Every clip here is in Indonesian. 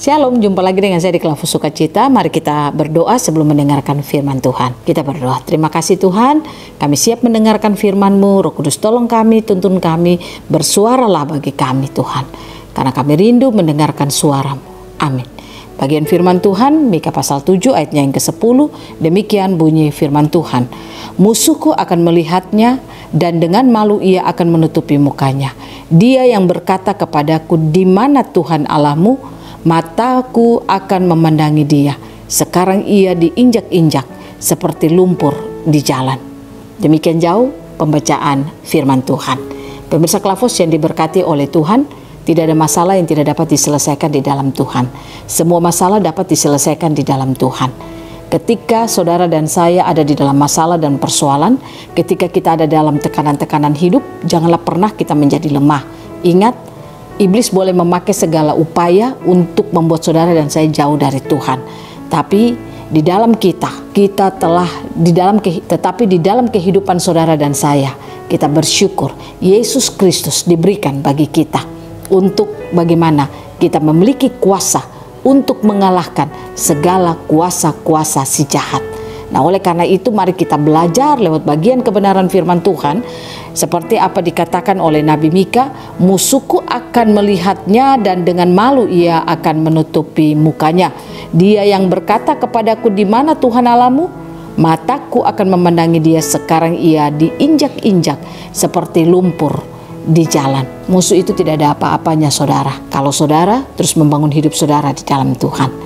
Shalom, jumpa lagi dengan saya di Klavus Sukacita. Mari kita berdoa sebelum mendengarkan firman Tuhan. Kita berdoa. Terima kasih Tuhan, kami siap mendengarkan firman-Mu. Roh Kudus tolong kami, tuntun kami, bersuaralah bagi kami Tuhan. Karena kami rindu mendengarkan suara-Mu. Amin. Bagian firman Tuhan, Mika pasal 7 ayatnya yang ke-10, demikian bunyi firman Tuhan. Musuhku akan melihatnya dan dengan malu ia akan menutupi mukanya. Dia yang berkata kepadaku, di mana Tuhan Allahmu? Mataku akan memandangi dia. Sekarang ia diinjak-injak seperti lumpur di jalan. Demikian jauh pembacaan firman Tuhan. Pemirsa Klavus yang diberkati oleh Tuhan, tidak ada masalah yang tidak dapat diselesaikan di dalam Tuhan. Semua masalah dapat diselesaikan di dalam Tuhan. Ketika saudara dan saya ada di dalam masalah dan persoalan, ketika kita ada dalam tekanan-tekanan hidup, janganlah pernah kita menjadi lemah. Ingat, iblis boleh memakai segala upaya untuk membuat saudara dan saya jauh dari Tuhan. Tapi di dalam tetapi di dalam kehidupan saudara dan saya, kita bersyukur Yesus Kristus diberikan bagi kita untuk bagaimana kita memiliki kuasa untuk mengalahkan segala kuasa-kuasa si jahat. Nah, oleh karena itu mari kita belajar lewat bagian kebenaran firman Tuhan. Seperti apa dikatakan oleh Nabi Mika, musuhku akan melihatnya dan dengan malu ia akan menutupi mukanya. Dia yang berkata kepadaku, di mana Tuhan Allahmu? Mataku akan memandangi dia. Sekarang ia diinjak-injak seperti lumpur di jalan. Musuh itu tidak ada apa-apanya saudara, kalau saudara terus membangun hidup saudara di dalam Tuhan.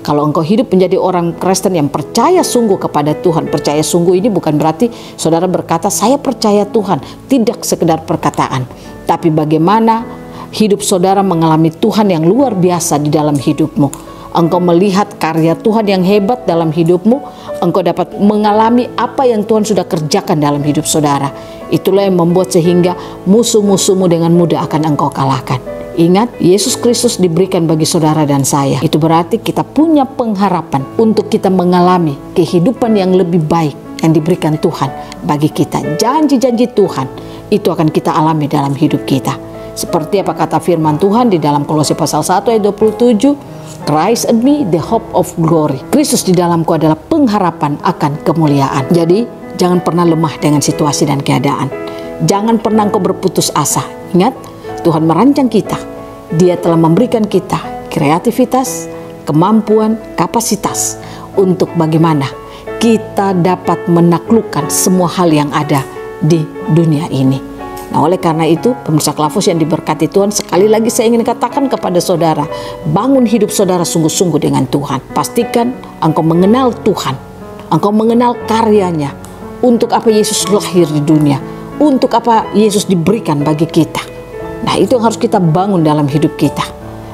Kalau engkau hidup menjadi orang Kristen yang percaya sungguh kepada Tuhan. Percaya sungguh ini bukan berarti saudara berkata saya percaya Tuhan, tidak sekedar perkataan, tapi bagaimana hidup saudara mengalami Tuhan yang luar biasa di dalam hidupmu. Engkau melihat karya Tuhan yang hebat dalam hidupmu. Engkau dapat mengalami apa yang Tuhan sudah kerjakan dalam hidup saudara. Itulah yang membuat sehingga musuh-musuhmu dengan mudah akan engkau kalahkan. Ingat, Yesus Kristus diberikan bagi saudara dan saya. Itu berarti kita punya pengharapan untuk kita mengalami kehidupan yang lebih baik yang diberikan Tuhan bagi kita. Janji-janji Tuhan itu akan kita alami dalam hidup kita. Seperti apa kata firman Tuhan di dalam Kolose pasal 1 ayat 27, Christ in me, the hope of glory. Kristus di dalamku adalah pengharapan akan kemuliaan. Jadi, jangan pernah lemah dengan situasi dan keadaan. Jangan pernah engkau berputus asa. Ingat, Tuhan merancang kita. Dia telah memberikan kita kreativitas, kemampuan, kapasitas untuk bagaimana kita dapat menaklukkan semua hal yang ada di dunia ini. Nah, oleh karena itu, pemirsa Klavus yang diberkati Tuhan, sekali lagi saya ingin katakan kepada saudara, bangun hidup saudara sungguh-sungguh dengan Tuhan. Pastikan engkau mengenal Tuhan, engkau mengenal karyanya, untuk apa Yesus lahir di dunia, untuk apa Yesus diberikan bagi kita. Nah, itu yang harus kita bangun dalam hidup kita.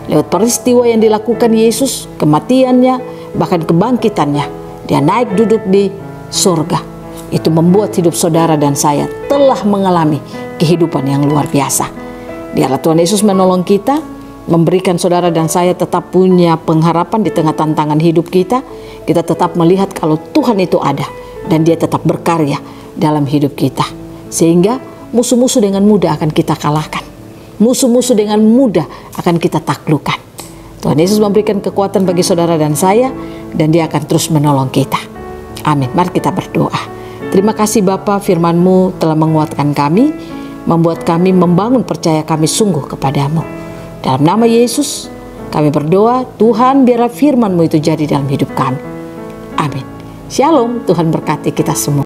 Lewat peristiwa yang dilakukan Yesus, kematiannya, bahkan kebangkitannya, dia naik duduk di surga. Itu membuat hidup saudara dan saya telah mengalami kehidupan yang luar biasa. Biarlah Tuhan Yesus menolong kita, memberikan saudara dan saya tetap punya pengharapan di tengah tantangan hidup kita. Kita tetap melihat kalau Tuhan itu ada dan dia tetap berkarya dalam hidup kita. Sehingga musuh-musuh dengan mudah akan kita kalahkan. Musuh-musuh dengan mudah akan kita taklukkan. Tuhan Yesus memberikan kekuatan bagi saudara dan saya, dan dia akan terus menolong kita. Amin. Mari kita berdoa. Terima kasih Bapa, firman-Mu telah menguatkan kami, membuat kami membangun percaya kami sungguh kepadamu. Dalam nama Yesus kami berdoa, Tuhan biarlah firman-Mu itu jadi dalam hidup kami. Amin. Shalom, Tuhan berkati kita semua.